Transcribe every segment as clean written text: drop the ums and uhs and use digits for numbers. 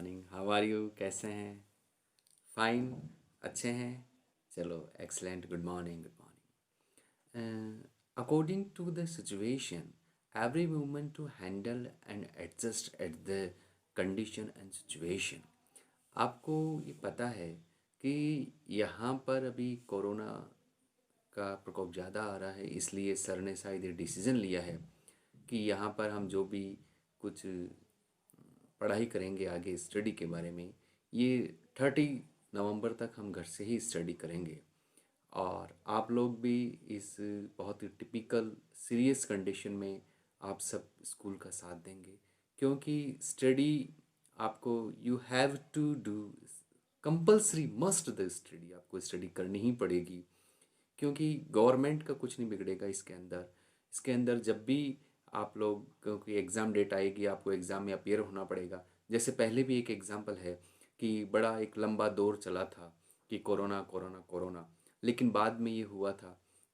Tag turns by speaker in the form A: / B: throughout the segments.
A: Morning. How are you? कैसे हैं? Fine? अच्छे हैं? चलो, excellent. Good morning, good morning. According to the situation, every woman to handle and adjust at the condition and situation. आपको ये पता है कि यहाँ पर अभी कोरोना का प्रकोप ज़्यादा आ रहा है, इसलिए सर ने शायद ये डिसीज़न लिया है कि यहाँ पर हम जो भी कुछ पढ़ाई करेंगे आगे स्टडी के बारे में, ये 30 नवंबर तक हम घर से ही स्टडी करेंगे। और आप लोग भी इस बहुत ही टिपिकल सीरियस कंडीशन में आप सब स्कूल का साथ देंगे, क्योंकि स्टडी आपको you have to do compulsory must the study, आपको स्टडी करनी ही पड़ेगी, क्योंकि गवर्नमेंट का कुछ नहीं बिगड़ेगा इसके अंदर जब भी आप लोग, क्योंकि एग्ज़ाम डेट आएगी, आपको एग्ज़ाम में अपीयर होना पड़ेगा। जैसे पहले भी एक एग्ज़ाम्पल है कि बड़ा एक लंबा दौर चला था कि कोरोना कोरोना कोरोना, लेकिन बाद में ये हुआ था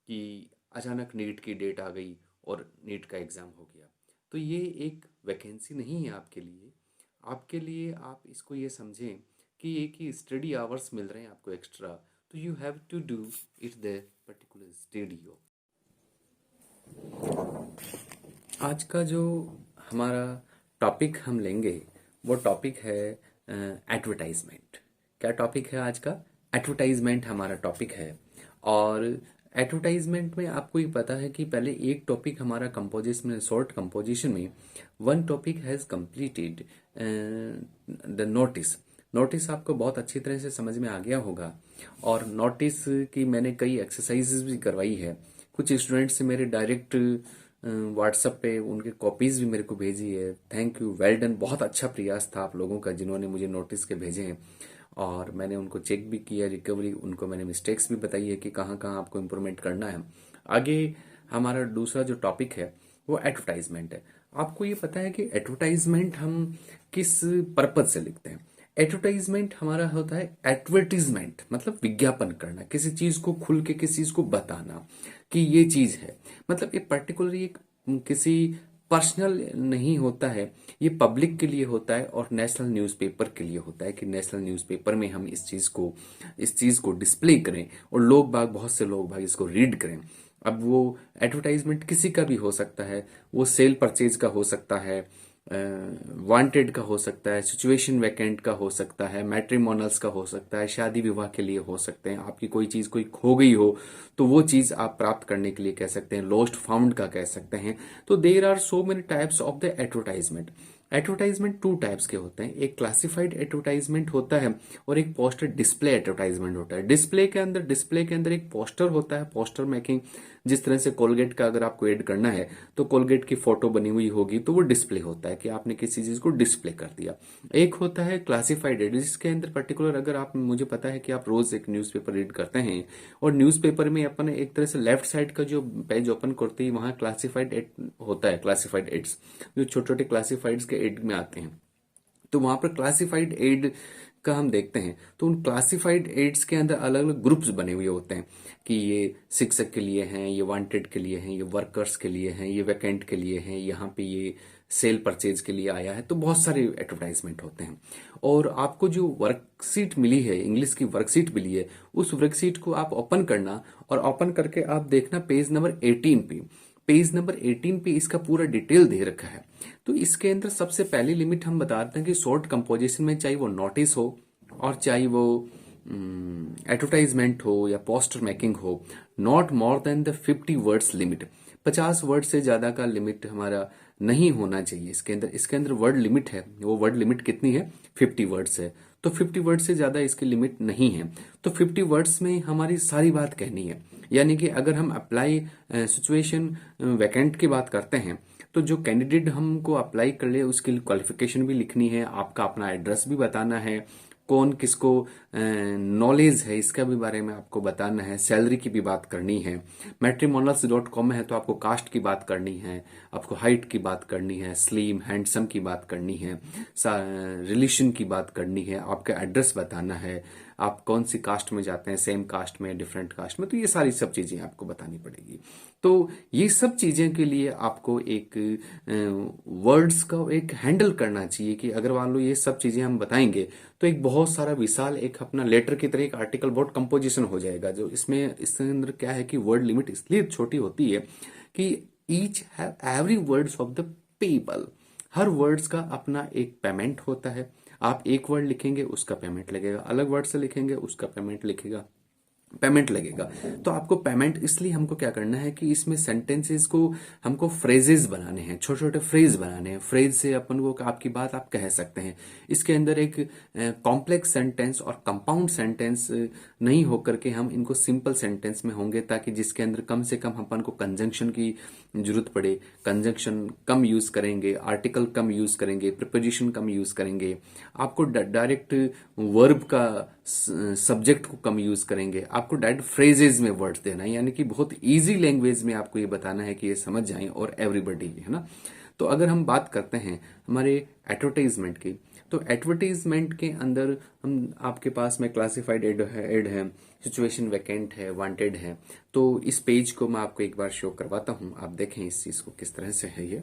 A: कि अचानक नीट की डेट आ गई और नीट का एग्ज़ाम हो गया। तो ये एक वैकेंसी नहीं है आपके लिए आप इसको ये समझें कि एक ही स्टडी आवर्स मिल रहे हैं आपको एक्स्ट्रा, तो you have to do it the particular study. आज का जो हमारा टॉपिक हम लेंगे वो टॉपिक है एडवर्टाइजमेंट। क्या टॉपिक है आज का? एडवर्टाइजमेंट हमारा टॉपिक है। और एडवर्टाइजमेंट में आपको ये पता है कि पहले एक टॉपिक हमारा कंपोजिशन में, शॉर्ट कंपोजिशन में, one topic has completed the notice. Notice आपको बहुत अच्छी तरह से समझ में आ गया होगा, और नोटिस की मैंने कई एक्सरसाइजेज भी करवाई है। कुछ स्टूडेंट्स से मेरे डायरेक्ट व्हाट्सएप पे उनके कॉपीज भी मेरे को भेजी है। Thank you, well done. बहुत अच्छा प्रयास था आप लोगों का जिन्होंने मुझे नोटिस के भेजे हैं, और मैंने उनको चेक भी किया, रिकवरी, उनको मैंने मिस्टेक्स भी बताई है कि कहाँ कहाँ आपको इम्प्रूवमेंट करना है। आगे हमारा दूसरा जो टॉपिक है वो एडवर्टाइजमेंट है। आपको ये पता है कि एडवर्टाइजमेंट हम किस पर्पज से लिखते हैं? एडवर्टाइजमेंट हमारा होता है एडवर्टीजमेंट, मतलब विज्ञापन करना, किसी चीज को खुल के किसी चीज को बताना कि ये चीज है। मतलब ये पर्टिकुलरली एक किसी पर्सनल नहीं होता है, ये पब्लिक के लिए होता है और नेशनल न्यूज़पेपर के लिए होता है कि नेशनल न्यूज़पेपर में हम इस चीज को डिस्प्ले करें और बहुत से लोग भाग इसको रीड करें। अब वो एडवर्टाइजमेंट किसी का भी हो सकता है, वो सेल परचेज का हो सकता है, वांटेड का हो सकता है, सिचुएशन वैकेंट का हो सकता है, मैट्रिमोनल्स का हो सकता है, शादी विवाह के लिए हो सकते हैं। आपकी कोई चीज कोई खो गई हो तो वो चीज आप प्राप्त करने के लिए कह सकते हैं, लॉस्ट फाउंड का कह सकते हैं। तो there are so many types of the advertisement. Advertisement two types के होते हैं, एक क्लासिफाइड एडवर्टाइजमेंट होता है और एक पोस्टर डिस्प्ले एडवर्टाइजमेंट होता है। डिस्प्ले के अंदर एक पोस्टर होता है, पोस्टर मेकिंग। जिस तरह से कोलगेट का अगर आपको ऐड करना है तो कोलगेट की फोटो बनी हुई होगी तो वो डिस्प्ले होता है कि आपने किसी चीज को डिस्प्ले कर दिया। एक होता है क्लासिफाइड एड, जिसके अंदर पर्टिकुलर, अगर आप, मुझे पता है कि आप रोज एक न्यूज़पेपर रीड करते हैं और न्यूज़पेपर में अपन एक तरह से लेफ्ट साइड का जो पेज ओपन करते हैं वहां क्लासिफाइड एड होता है, क्लासिफाइड एड्स जो छोटे छोटे क्लासिफाइड्स के एड में आते हैं। तो वहां पर क्लासिफाइड एड का हम देखते हैं तो उन क्लासिफाइड एड्स के अंदर अलग अलग ग्रुप्स बने हुए होते हैं कि ये शिक्षक के लिए हैं, ये वांटेड के लिए हैं, ये वर्कर्स के लिए हैं, ये वैकेंट के लिए हैं, यहाँ पे ये सेल परचेज के लिए आया है। तो बहुत सारे एडवर्टाइजमेंट होते हैं। और आपको जो वर्कशीट मिली है, इंग्लिश की वर्कशीट मिली है, उस वर्कशीट को आप ओपन करना और ओपन करके आप देखना पेज नंबर 18 पे। पेज नंबर 18 पे इसका पूरा डिटेल दे रखा है। तो इसके अंदर सबसे पहली लिमिट हम बताते हैं कि शॉर्ट कंपोजिशन में, चाहे वो नोटिस हो और चाहे वो एडवर्टाइजमेंट हो या पोस्टर मेकिंग हो, not more than the 50 words limit. 50 word से ज्यादा का लिमिट हमारा नहीं होना चाहिए। इसके अंदर वर्ड लिमिट है, वो वर्ड लिमिट कितनी है? 50 वर्ड्स है। तो 50 वर्ड से ज्यादा इसकी लिमिट नहीं है। तो 50 वर्ड्स में हमारी सारी बात कहनी है। यानी कि अगर हम अप्लाई सिचुएशन वैकेंट की बात करते हैं तो जो कैंडिडेट हमको अप्लाई कर ले उसकी क्वालिफिकेशन भी लिखनी है, आपका अपना एड्रेस भी बताना है, कौन किसको नॉलेज है इसका भी बारे में आपको बताना है, सैलरी की भी बात करनी है। मैट्रिमोनल्स.com में है तो आपको कास्ट की बात करनी है, आपको हाइट की बात करनी है, स्लिम हैंडसम की बात करनी है, रिलीजन की बात करनी है, आपका एड्रेस बताना है, आप कौन सी कास्ट में जाते हैं, सेम कास्ट में, डिफरेंट कास्ट में, तो ये सारी सब चीजें आपको बतानी पड़ेगी। तो ये सब चीजें के लिए आपको एक वर्ड्स का एक हैंडल करना चाहिए कि अगर मान लो ये सब चीजें हम बताएंगे तो एक बहुत सारा विशाल एक अपना लेटर की तरह एक आर्टिकल बहुत कंपोजिशन हो जाएगा। जो इसमें इसके अंदर क्या है कि वर्ड लिमिट इसलिए छोटी होती है कि each have every words of the people, her words का अपना एक पेमेंट होता है। आप एक वर्ड लिखेंगे उसका पेमेंट लगेगा, अलग वर्ड से लिखेंगे उसका पेमेंट लगेगा। तो आपको पेमेंट इसलिए हमको क्या करना है कि इसमें सेंटेंसेस को हमको फ्रेजेस बनाने हैं, छोटे छोटे फ्रेज बनाने हैं। फ्रेज से अपन को आपकी बात आप कह सकते हैं। इसके अंदर एक कॉम्प्लेक्स सेंटेंस और कंपाउंड सेंटेंस नहीं होकर के हम इनको सिंपल सेंटेंस में होंगे, ताकि जिसके अंदर कम से कम अपन को कंजंक्शन की जरूरत पड़े, कंजंक्शन कम यूज करेंगे, आर्टिकल कम यूज करेंगे, प्रिपोजिशन कम यूज करेंगे, आपको डायरेक्ट वर्ब का सब्जेक्ट को कम यूज करेंगे, आपको डायरेक्ट फ्रेजेज में वर्ड्स देना है, यानी कि बहुत इजी लैंग्वेज में आपको ये बताना है कि ये समझ जाए और एवरीबॉडी, है ना। तो अगर हम बात करते हैं हमारे एडवर्टाइजमेंट की, तो एडवर्टाइजमेंट के अंदर हम आपके पास में क्लासिफाइड एड है, सिचुएशन वैकेंट है, वांटेड है। तो इस पेज को मैं आपको एक बार शो करवाता हूं, आप देखें इस चीज को किस तरह से है ये।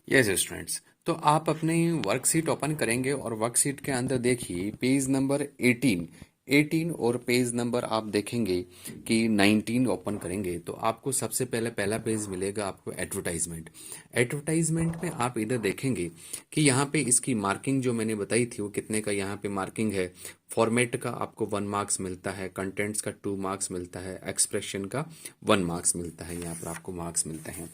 A: यस स्टूडेंट्स, तो आप अपनी वर्कशीट ओपन करेंगे और वर्कशीट के अंदर देखिए पेज नंबर 18 और पेज नंबर आप देखेंगे कि 19 ओपन करेंगे तो आपको सबसे पहले पहला पेज मिलेगा आपको एडवर्टाइजमेंट। एडवर्टाइजमेंट में आप इधर देखेंगे कि यहाँ पे इसकी मार्किंग जो मैंने बताई थी वो कितने का यहाँ पे मार्किंग है। फॉर्मेट का आपको 1 मार्क्स मिलता है, कंटेंट्स का 2 मार्क्स मिलता है, एक्सप्रेशन का 1 मार्क्स मिलता है, यहाँ पर आपको मार्क्स मिलते हैं।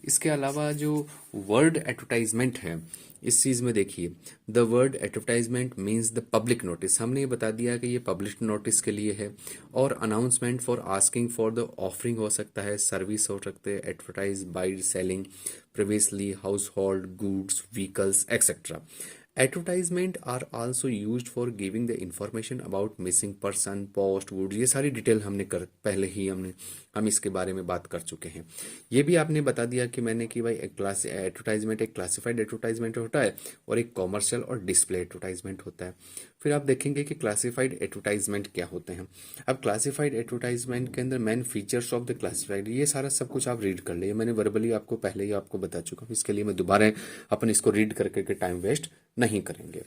A: इसके अलावा जो वर्ड एडवर्टाइजमेंट है इस चीज में देखिए, the word advertisement means the public notice, हमने ये बता दिया कि ये पब्लिक नोटिस के लिए है। और announcement for asking for the offering हो सकता है, सर्विस हो सकते हैं, advertise by selling previously house hold goods vehicles etcetera. Advertisement are also used for giving the information about missing person, post wood, ये सारी डिटेल हमने पहले ही हम इसके बारे में बात कर चुके हैं। ये भी आपने बता दिया कि मैंने कि भाई एक क्लास एडवर्टाइजमेंट एक क्लासिफाइड एडवर्टाइजमेंट होता है और एक कॉमर्शियल और डिस्प्ले एडवर्टाइजमेंट होता है। फिर आप देखेंगे कि क्लासिफाइड एडवर्टाइजमेंट क्या होते हैं। अब क्लासिफाइड एडवर्टाइजमेंट के अंदर main features of the classified, ये सारा सब कुछ आप रीड कर लिए, मैंने वर्बली आपको पहले ही आपको बता चुका हूँ, इसके लिए मैं दोबारा अपन इसको रीड करके के टाइम वेस्ट नहीं करेंगे।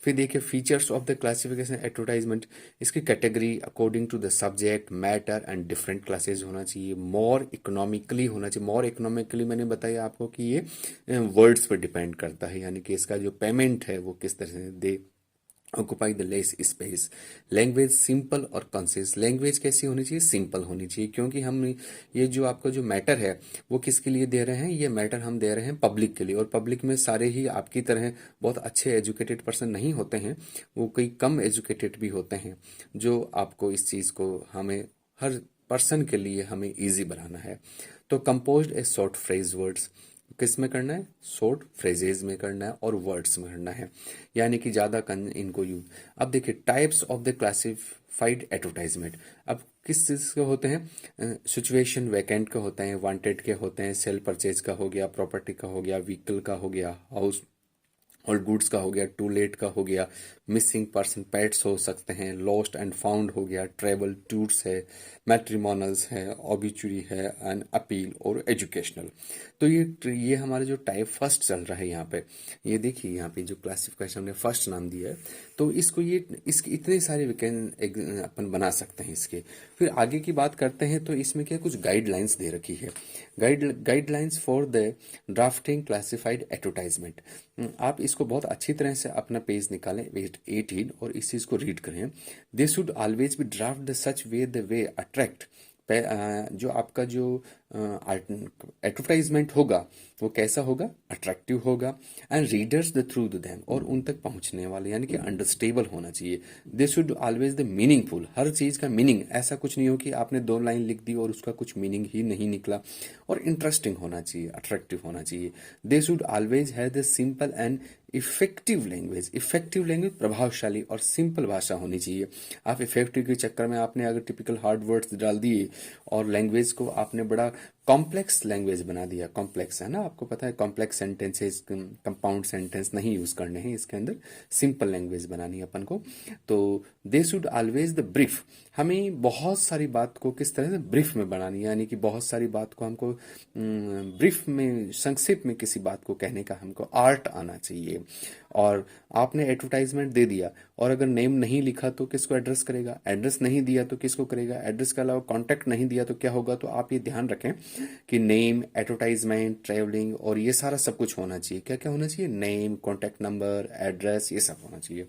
A: फिर देखिए features of the classification advertisement, इसकी category according to the subject matter and different classes होना चाहिए, मोर इकोनॉमिकली होना चाहिए। मोर इकोनॉमिकली मैंने बताया आपको कि ये वर्ड्स पर डिपेंड करता है, यानी कि इसका जो पेमेंट है वो किस तरह से दे। Occupy the less space, language simple और कंसिस, लैंग्वेज कैसी होनी चाहिए, सिंपल होनी चाहिए, क्योंकि हम ये जो आपका जो मैटर है वो किसके लिए दे रहे हैं, ये मैटर हम दे रहे हैं पब्लिक के लिए। और पब्लिक में सारे ही आपकी तरह बहुत अच्छे एजुकेटेड पर्सन नहीं होते हैं, वो कई कम एजुकेटेड भी होते हैं। जो आपको इस चीज़ को हमें हर पर्सन के लिए हमें ईजी बनाना है। तो कंपोज्ड ए शॉर्ट फ्रेज वर्ड्स, किस में करना है, शॉर्ट फ्रेजेज में करना है और वर्ड्स में करना है, यानी कि ज्यादा इनको यूज। अब देखिए types of the classified advertisement, अब किस चीज के होते हैं, सिचुएशन वैकेंट के होते हैं, वांटेड के होते हैं, सेल परचेज का हो गया, प्रॉपर्टी का हो गया, व्हीकल का हो गया, हाउस और गुड्स का हो गया, टू लेट का हो गया, मिसिंग पर्सन पेट्स हो सकते हैं, लॉस्ट एंड फाउंड हो गया, ट्रेवल टूर्स है, मैट्रिमोनल्स है, ऑबिचुरी है एंड अपील और एजुकेशनल। तो ये हमारा जो टाइप फर्स्ट चल रहा है यहाँ पे, ये देखिए यहाँ पे जो क्लासिफिकेशन हमने फर्स्ट नाम दिया है, तो इसको ये इसके इतने सारे अपन बना सकते हैं इसके। फिर आगे की बात करते हैं तो इसमें क्या कुछ गाइडलाइंस दे रखी है, guidelines for the drafting classified advertisement. आप इसको बहुत अच्छी तरह से अपना पेज निकालें, पेज 18, और इस चीज को रीड करें। दे should always be draft the such way the way attract जो आपका जो एडवर्टाइजमेंट होगा वो कैसा होगा, अट्रैक्टिव होगा, and readers the through the them, और उन तक पहुंचने वाले यानी कि अंडरस्टेबल होना चाहिए। They should always the meaningful, हर चीज का मीनिंग, ऐसा कुछ नहीं हो कि आपने 2 लाइन लिख दी और उसका कुछ मीनिंग ही नहीं निकला। और इंटरेस्टिंग होना चाहिए, अट्रैक्टिव होना चाहिए। They should always have the simple and effective language, effective language प्रभावशाली और सिंपल भाषा होनी चाहिए। आप इफेक्टिव के चक्कर में आपने अगर टिपिकल हार्ड वर्ड्स डाल दिए और लैंग्वेज को आपने बड़ा कॉम्प्लेक्स लैंग्वेज बना दिया, कॉम्प्लेक्स है ना, आपको पता है कॉम्प्लेक्स सेंटेंसेस, कंपाउंड सेंटेंस नहीं यूज करने हैं इसके अंदर, सिंपल लैंग्वेज बनानी है अपन को। तो दे शुड ऑलवेज द ब्रीफ, हमें बहुत सारी बात को किस तरह से ब्रीफ में बनानी है, यानी कि बहुत सारी बात को हमको ब्रीफ में, संक्षिप्त में किसी बात को कहने का हमको आर्ट आना चाहिए। और आपने एडवर्टाइजमेंट दे दिया और अगर नेम नहीं लिखा तो किसको एड्रेस करेगा, एड्रेस नहीं दिया तो किसको करेगा, एड्रेस के अलावा कॉन्टैक्ट नहीं दिया तो क्या होगा। तो आप ये ध्यान रखें कि नेम, एडवर्टाइजमेंट, ट्रेवलिंग और ये सारा सब कुछ होना चाहिए। क्या क्या होना चाहिए, नेम, कॉन्टैक्ट नंबर, एड्रेस, ये सब होना चाहिए।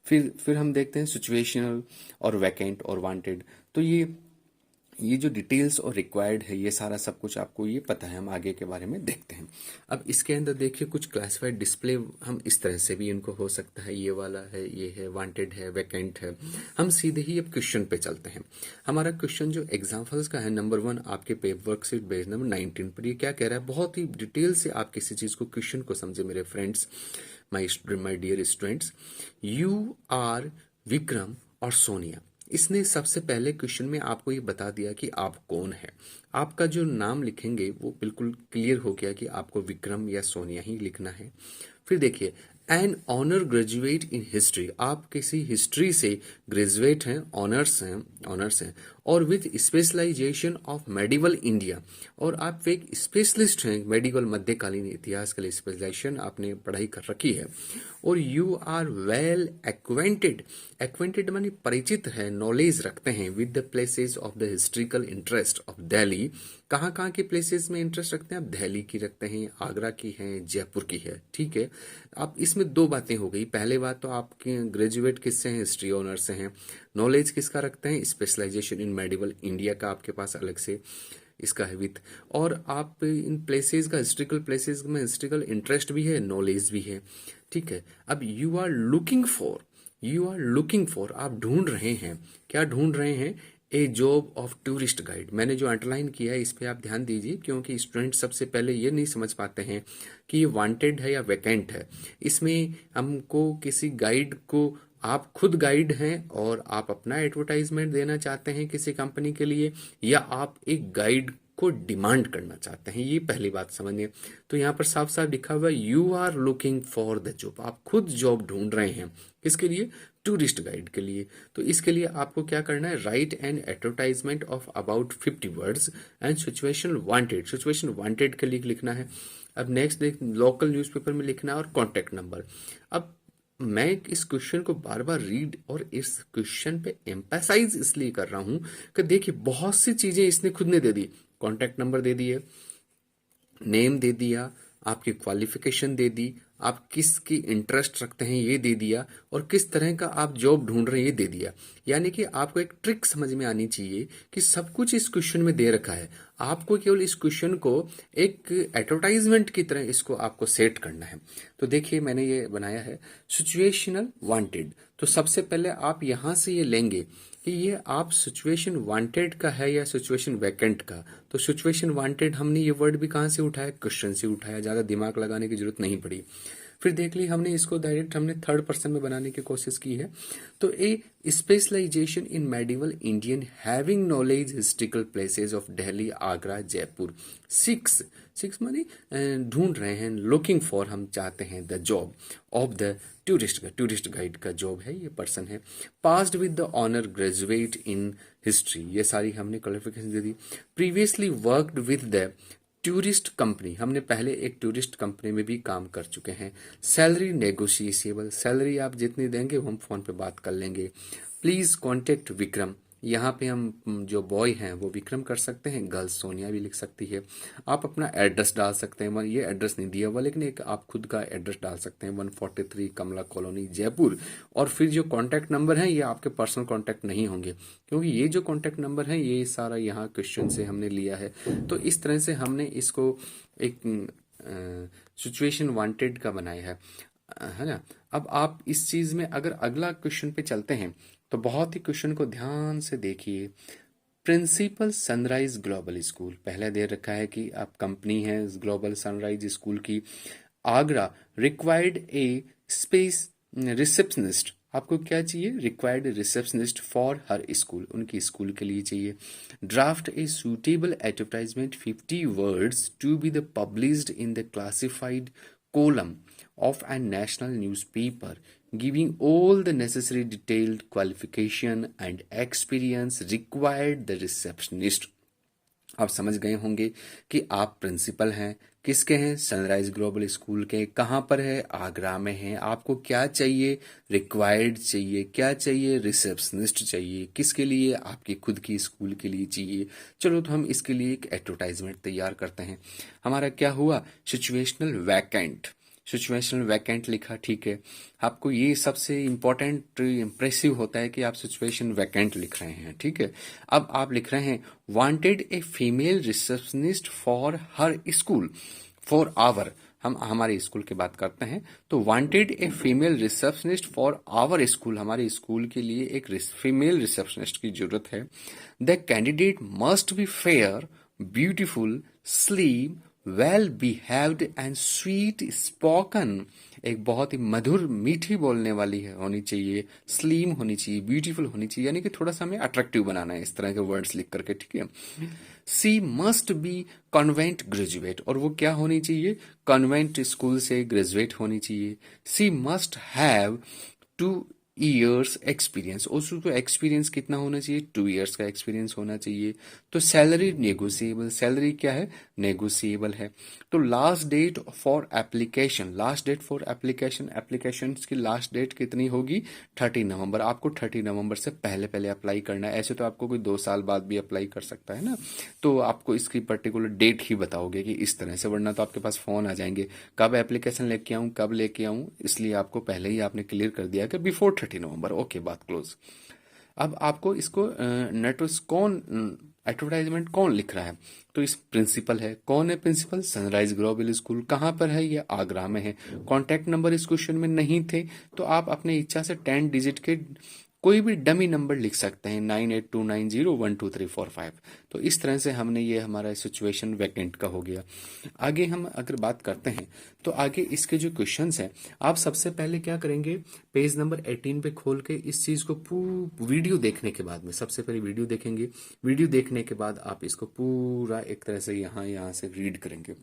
A: फिर हम देखते हैं सिचुएशनल और वैकेंट और वांटेड। तो ये जो डिटेल्स और रिक्वायर्ड है, ये सारा सब कुछ आपको ये पता है, हम आगे के बारे में देखते हैं। अब इसके अंदर देखिए कुछ क्लासिफाइड डिस्प्ले हम इस तरह से भी इनको हो सकता है, ये वाला है, ये है, वांटेड है, वैकेंट है। हम सीधे ही अब क्वेश्चन पे चलते हैं। हमारा क्वेश्चन जो एग्जाम्पल्स का है, नंबर 1 आपके paper work sheet page number 19 पर, ये क्या कह रहा है, बहुत ही डिटेल से आप किसी चीज को, क्वेश्चन को समझे मेरे friends, my dear students. You are Vikram और सोनिया, इसने सबसे पहले क्वेश्चन में आपको ये बता दिया कि आप कौन है। आपका जो नाम लिखेंगे वो बिल्कुल क्लियर हो गया कि आपको विक्रम या सोनिया ही लिखना है। फिर देखिए, an honour graduate in history, आप किसी हिस्ट्री से ग्रेजुएट हैं, ऑनर्स हैं और with specialisation of medieval India, और आप एक स्पेशलिस्ट हैं मेडिवल मध्यकालीन इतिहास के लिए, स्पेशलाइजेशन आपने पढ़ाई कर रखी है। और यू आर वेल एक्वेंटेड मानी परिचित है, नॉलेज रखते हैं with the places of the historical interest of Delhi. कहाँ कहाँ के प्लेसेस में इंटरेस्ट रखते हैं आप, दिल्ली की रखते हैं, आगरा की है, जयपुर की है, ठीक है। अब इसमें 2 बातें हो गई। पहले बात तो आपके ग्रेजुएट किससे हैं, हिस्ट्री ऑनर से हैं। नॉलेज किसका रखते हैं, स्पेशलाइजेशन इन मेडिवल इंडिया का आपके पास अलग से इसका है विथ। और आप इन प्लेसेस का, हिस्ट्रिकल प्लेसेस में हिस्ट्रिकल इंटरेस्ट भी है, नॉलेज भी है, ठीक है। अब यू आर लुकिंग फॉर, आप ढूंढ रहे हैं, क्या ढूंढ रहे हैं, ए जॉब ऑफ टूरिस्ट गाइड। मैंने जो अंडरलाइन किया है इस पे आप ध्यान दीजिए, क्योंकि स्टूडेंट सबसे पहले ये नहीं समझ पाते हैं कि ये वांटेड है या वैकेंट है। इसमें हमको किसी गाइड को, आप खुद गाइड हैं और आप अपना एडवर्टाइजमेंट देना चाहते हैं किसी कंपनी के लिए, या आप एक गाइड को डिमांड करना चाहते हैं, ये पहली बात समझिए। तो यहाँ पर साफ साफ लिखा हुआ है you are looking for the job, आप खुद जॉब ढूंढ रहे हैं, किसके लिए, टूरिस्ट गाइड के लिए। तो इसके लिए आपको क्या करना है, right an advertisement of about 50 words and situation wanted के लिए लिखना है। अब नेक्स्ट देख, लोकल न्यूज़पेपर में लिखना है और कॉन्टेक्ट नंबर। अब मैं इस क्वेश्चन को बार बार रीड और इस क्वेश्चन पे एम्फेसाइज इसलिए कर रहा हूं कि देखिए बहुत सी चीजें इसने खुद ने दे दी, कॉन्टैक्ट नंबर दे दिए, नेम दे दिया, आपकी क्वालिफिकेशन दे दी, आप किसकी इंटरेस्ट रखते हैं ये दे दिया, और किस तरह का आप जॉब ढूंढ रहे हैं ये दे दिया। यानी कि आपको एक ट्रिक समझ में आनी चाहिए कि सब कुछ इस क्वेश्चन में दे रखा है, आपको केवल इस क्वेश्चन को एक एडवर्टाइजमेंट की तरह इसको आपको सेट करना है। तो देखिए मैंने ये बनाया है सिचुएशनल वांटेड। तो सबसे पहले आप यहां से ये लेंगे कि ये आप सिचुएशन वांटेड का है या सिचुएशन वैकेंट का। तो सिचुएशन वांटेड हमने ये वर्ड भी कहां से उठाया, क्वेश्चन से उठाया, ज्यादा दिमाग लगाने की जरूरत नहीं पड़ी। फिर देख ली हमने इसको डायरेक्ट हमने 3rd पर्सन में बनाने की कोशिश की है। तो a specialization in medieval Indian having knowledge historical places of Delhi, Agra, Jaipur. 6 मानी ढूंढ रहे हैं, लुकिंग फॉर हम चाहते हैं, the job of the tourist guide का जॉब है, ये पर्सन है। Passed with the honour graduate in history, ये सारी हमने क्वालिफिकेशन दे दी। Previously worked with the tourist company, हमने पहले एक टूरिस्ट कंपनी में भी काम कर चुके हैं। सैलरी नेगोशिएबल, सैलरी आप जितनी देंगे वो हम फोन पे बात कर लेंगे। प्लीज कॉन्टेक्ट विक्रम, यहाँ पे हम जो बॉय हैं वो विक्रम कर सकते हैं, गर्ल्स सोनिया भी लिख सकती है। आप अपना एड्रेस डाल सकते हैं, ये एड्रेस नहीं दिया हुआ लेकिन एक आप खुद का एड्रेस डाल सकते हैं, 143 कमला कॉलोनी जयपुर। और फिर जो कॉन्टैक्ट नंबर है ये आपके पर्सनल कॉन्टैक्ट नहीं होंगे, क्योंकि ये जो कॉन्टैक्ट नंबर है ये सारा यहाँ क्वेश्चन से हमने लिया है। तो इस तरह से हमने इसको एक सिचुएशन वांटेड का बनाया है ना। अब आप इस चीज में अगर अगला क्वेश्चन पे चलते हैं तो बहुत ही क्वेश्चन को ध्यान से देखिए। प्रिंसिपल सनराइज ग्लोबल स्कूल, पहले दे रखा है कि आप कंपनी है ग्लोबल सनराइज स्कूल की, Agra, required a space receptionist, आपको क्या चाहिए, required receptionist for her school, उनकी स्कूल के लिए चाहिए। Draft a suitable advertisement 50 words to be the published in the classified column of a national newspaper giving all the necessary detailed qualification and experience required the receptionist। आप समझ गए होंगे कि आप प्रिंसिपल हैं, किसके हैं, सनराइज ग्लोबल स्कूल के, कहाँ पर है, आगरा में है। आपको क्या चाहिए, रिक्वायर्ड चाहिए, क्या चाहिए, रिसेप्शनिस्ट चाहिए, किसके लिए, आपकी खुद की स्कूल के लिए चाहिए। चलो तो हम इसके लिए एक एडवर्टाइजमेंट तैयार करते हैं। हमारा क्या हुआ, सिचुएशनल वैकेंट, सिचुएशनल वैकेंट लिखा, ठीक है। आपको ये सबसे इंपॉर्टेंट इंप्रेसिव होता है कि आप सिचुएशन वैकेंट लिख रहे हैं, ठीक है। अब आप लिख रहे हैं wanted a female receptionist for her school for our, हम हमारे स्कूल की बात करते हैं तो wanted a female receptionist for our school, हमारे स्कूल के लिए एक फीमेल रिसेप्शनिस्ट की जरूरत है। The candidate must be fair, beautiful, slim, well behaved and sweet spoken, एक बहुत ही मधुर मीठी बोलने वाली है होनी चाहिए, स्लिम होनी चाहिए, ब्यूटीफुल होनी चाहिए, यानी कि थोड़ा सा हमें अट्रैक्टिव बनाना है इस तरह के वर्ड्स लिख करके, ठीक है। सी मस्ट बी कॉन्वेंट ग्रेजुएट, और वो क्या होनी चाहिए, कॉन्वेंट स्कूल से ग्रेजुएट होनी चाहिए। सी मस्ट हैव 2 years एक्सपीरियंस, उसको एक्सपीरियंस कितना होना चाहिए, 2 years का एक्सपीरियंस होना चाहिए। तो सैलरी नेगोशिएबल, सैलरी क्या है, नेगोशिएबल है। तो last date for application, last date for application, application की लास्ट डेट कितनी होगी, 30 नवंबर। आपको 30 नवंबर से पहले पहले अप्लाई करना है, ऐसे तो आपको कोई 2 साल बाद भी अप्लाई कर सकता है ना, तो आपको इसकी पर्टिकुलर डेट ही बताओगे कि इस तरह से, वरना तो आपके पास फोन आ जाएंगे कब एप्लीकेशन लेके आऊं, कब लेके आऊं, इसलिए आपको पहले ही आपने क्लियर कर दिया कि बिफोर 30 नवंबर, ओके, बात क्लोज। अब आपको इसको नेटवर्क कौन एडवर्टाइजमेंट कौन लिख रहा है, तो इस प्रिंसिपल है, कौन है प्रिंसिपल, सनराइज ग्लोबल स्कूल, कहाँ पर है, ये आगरा में है। कॉन्टैक्ट नंबर इस क्वेश्चन में नहीं थे, तो आप अपने इच्छा से 10 डिजिट के कोई भी डमी नंबर लिख सकते हैं, 9829012345। तो इस तरह से हमने ये हमारा सिचुएशन वैकेंट का हो गया। आगे हम अगर बात करते हैं तो आगे इसके जो क्वेश्चंस हैं, आप सबसे पहले क्या करेंगे, पेज नंबर 18 पे खोल के इस चीज को वीडियो देखने के बाद में, सबसे पहले वीडियो देखेंगे, वीडियो देखने के बाद आप इसको पूरा एक तरह से यहाँ से रीड करेंगे।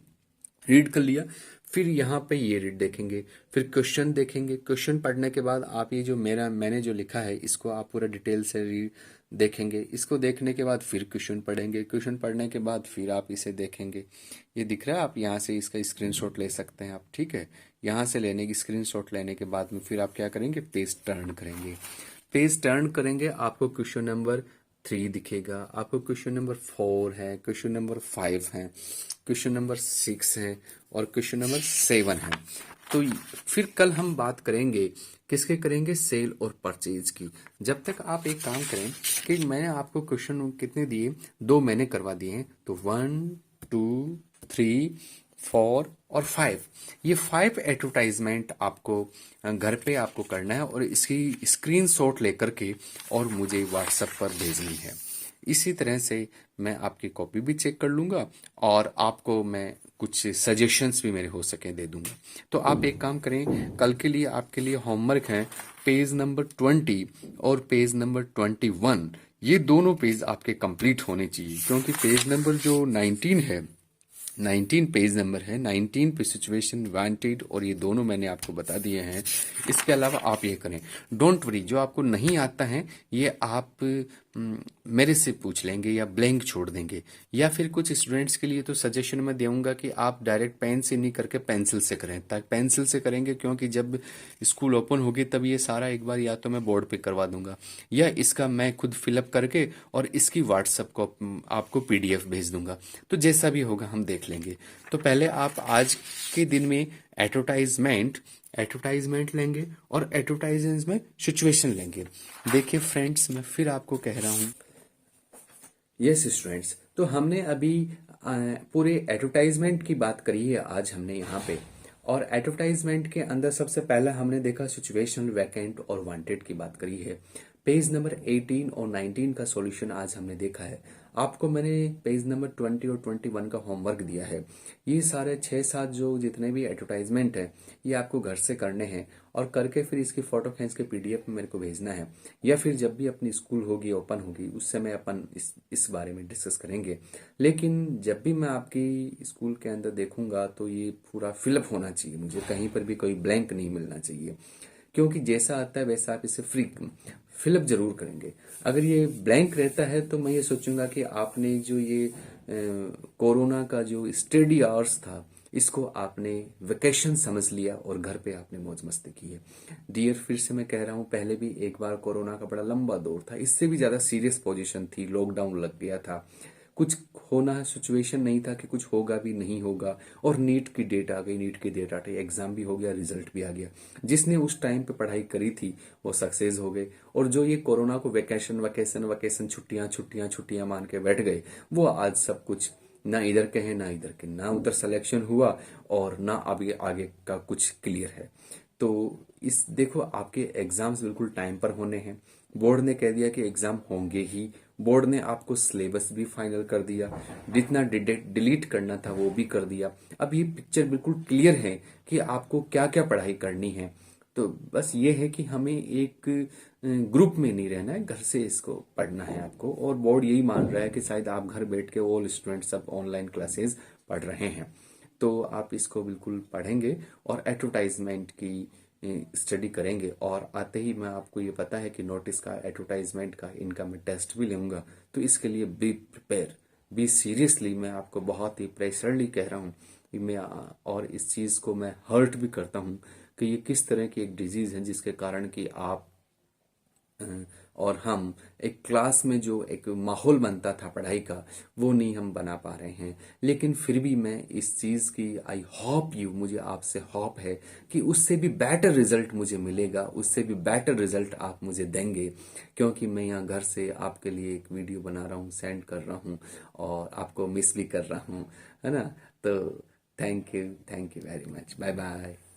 A: रीड कर लिया, फिर यहाँ पे ये रीड देखेंगे, फिर क्वेश्चन देखेंगे। क्वेश्चन पढ़ने के बाद आप ये जो मैंने जो लिखा है इसको आप पूरा डिटेल से देखेंगे। इसको देखने के बाद फिर क्वेश्चन पढ़ेंगे, क्वेश्चन पढ़ने के बाद फिर आप इसे देखेंगे। ये दिख रहा है, आप यहाँ से इसका स्क्रीनशॉट ले सकते हैं आप, ठीक है। यहाँ से लेने की स्क्रीनशॉट लेने के बाद में फिर आप क्या करेंगे, पेज टर्न करेंगे। पेज टर्न करेंगे, आपको क्वेश्चन नंबर 3 दिखेगा, आपको क्वेश्चन नंबर 4 है, क्वेश्चन नंबर 5 है, क्वेश्चन नंबर 6 है और क्वेश्चन नंबर 7 है। तो फिर कल हम बात करेंगे किसके करेंगे, सेल और परचेज की। जब तक आप एक काम करें कि मैंने आपको क्वेश्चन कितने दिए, 2 मैंने करवा दिए हैं, तो 1 2 3 4 और 5, ये 5 एडवर्टाइजमेंट आपको घर पे आपको करना है और इसकी स्क्रीनशॉट लेकर के और मुझे व्हाट्सएप पर भेजनी है। इसी तरह से मैं आपकी कॉपी भी चेक कर लूंगा और आपको मैं कुछ सजेशंस भी मेरे हो सके दे दूंगा। तो आप एक काम करें, कल के लिए आपके लिए होमवर्क है पेज नंबर 20 और पेज नंबर 21, ये दोनों पेज आपके कंप्लीट होने चाहिए, क्योंकि पेज नंबर जो 19 है 19 पेज नंबर है, 19 पे सिचुएशन, वांटेड और ये दोनों मैंने आपको बता दिए हैं। इसके अलावा आप ये करें, डोंट वरी, जो आपको नहीं आता है ये आप मेरे से पूछ लेंगे या ब्लैंक छोड़ देंगे, या फिर कुछ स्टूडेंट्स के लिए तो सजेशन मैं दूंगा कि आप डायरेक्ट पेन से नहीं करके पेंसिल से करें, ताकि पेंसिल से करेंगे क्योंकि जब स्कूल ओपन होगी तब ये सारा एक बार या तो मैं बोर्ड पे करवा दूंगा या इसका मैं खुद फिलअप करके और इसकी व्हाट्सएप को आपको पीडीएफ भेज दूंगा। तो जैसा भी होगा हम देख लेंगे। तो पहले आप आज के दिन में एडवर्टाइजमेंट लेंगे और एडवर्टाइजमेंट में सिचुएशन लेंगे। देखिए फ्रेंड्स, मैं फिर आपको कह रहा हूँ, यस स्टूडेंट्स, तो हमने अभी पूरे एडवर्टाइजमेंट की बात करी है आज हमने यहाँ पे। और एडवर्टाइजमेंट के अंदर सबसे पहला हमने देखा सिचुएशन, वैकेंट और वांटेड की बात करी है। पेज नंबर 18 और 19 का सॉल्यूशन आज हमने देखा है। आपको मैंने पेज नंबर 20 और 21 का होमवर्क दिया है। ये सारे 6-7 जो जितने भी एडवर्टाइजमेंट है ये आपको घर से करने हैं और करके फिर इसकी फोटो खींच के पीडीएफ में मेरे को भेजना है, या फिर जब भी अपनी स्कूल होगी ओपन होगी उस समय अपन इस बारे में डिस्कस करेंगे। लेकिन जब भी मैं आपकी स्कूल के अंदर देखूंगा तो ये पूरा फिलअप होना चाहिए, मुझे कहीं पर भी कोई ब्लैंक नहीं मिलना चाहिए, क्योंकि जैसा आता है वैसा आप इसे फिलअप जरूर करेंगे। अगर ये ब्लैंक रहता है तो मैं ये सोचूंगा कि आपने जो ये कोरोना का जो स्टडी आवर्स था इसको आपने वेकेशन समझ लिया और घर पे आपने मौज मस्ती की है। डियर, फिर से मैं कह रहा हूँ, पहले भी एक बार कोरोना का बड़ा लंबा दौर था, इससे भी ज्यादा सीरियस पोजीशन थी, लॉकडाउन लग गया था, कुछ होना सिचुएशन नहीं था कि कुछ होगा भी नहीं होगा, और नीट की डेट आ गई, नीट की डेट आ गई, एग्जाम भी हो गया, रिजल्ट भी आ गया। जिसने उस टाइम पे पढ़ाई करी थी वो सक्सेस हो गए, और जो ये कोरोना को वेकेशन वकेशन वकेशन छुट्टियां छुट्टियां छुट्टियां मान के बैठ गए वो आज सब कुछ ना इधर के हैं ना इधर के, ना उधर सिलेक्शन हुआ और ना अभी आगे का कुछ क्लियर है। तो इस देखो, आपके एग्जाम्स बिल्कुल टाइम पर होने हैं। बोर्ड ने कह दिया कि एग्जाम होंगे ही, बोर्ड ने आपको सिलेबस भी फाइनल कर दिया, जितना डिलीट करना था वो भी कर दिया। अब ये पिक्चर बिल्कुल क्लियर है कि आपको क्या क्या पढ़ाई करनी है। तो बस ये है कि हमें एक ग्रुप में नहीं रहना है, घर से इसको पढ़ना है आपको, और बोर्ड यही मान रहा है कि शायद आप घर बैठ के ऑल स्टूडेंट सब ऑनलाइन क्लासेस पढ़ रहे हैं। तो आप इसको बिल्कुल पढ़ेंगे और एडवर्टाइजमेंट की स्टडी करेंगे, और आते ही मैं आपको ये पता है कि नोटिस का, एडवर्टाइजमेंट का, इनका मैं टेस्ट भी लूंगा। तो इसके लिए बी प्रिपेयर, बी सीरियसली, मैं आपको बहुत ही प्रेशरली कह रहा हूँ कि मैं और इस चीज़ को मैं हर्ट भी करता हूँ कि ये किस तरह की एक डिजीज़ है जिसके कारण कि आप और हम एक क्लास में जो एक माहौल बनता था पढ़ाई का वो नहीं हम बना पा रहे हैं। लेकिन फिर भी मैं इस चीज़ की आई होप यू, मुझे आपसे होप है कि उससे भी बेटर रिजल्ट मुझे मिलेगा, उससे भी बेटर रिजल्ट आप मुझे देंगे, क्योंकि मैं यहाँ घर से आपके लिए एक वीडियो बना रहा हूँ, सेंड कर रहा हूँ और आपको मिस भी कर रहा हूँ, है ना। तो thank you very much, bye bye.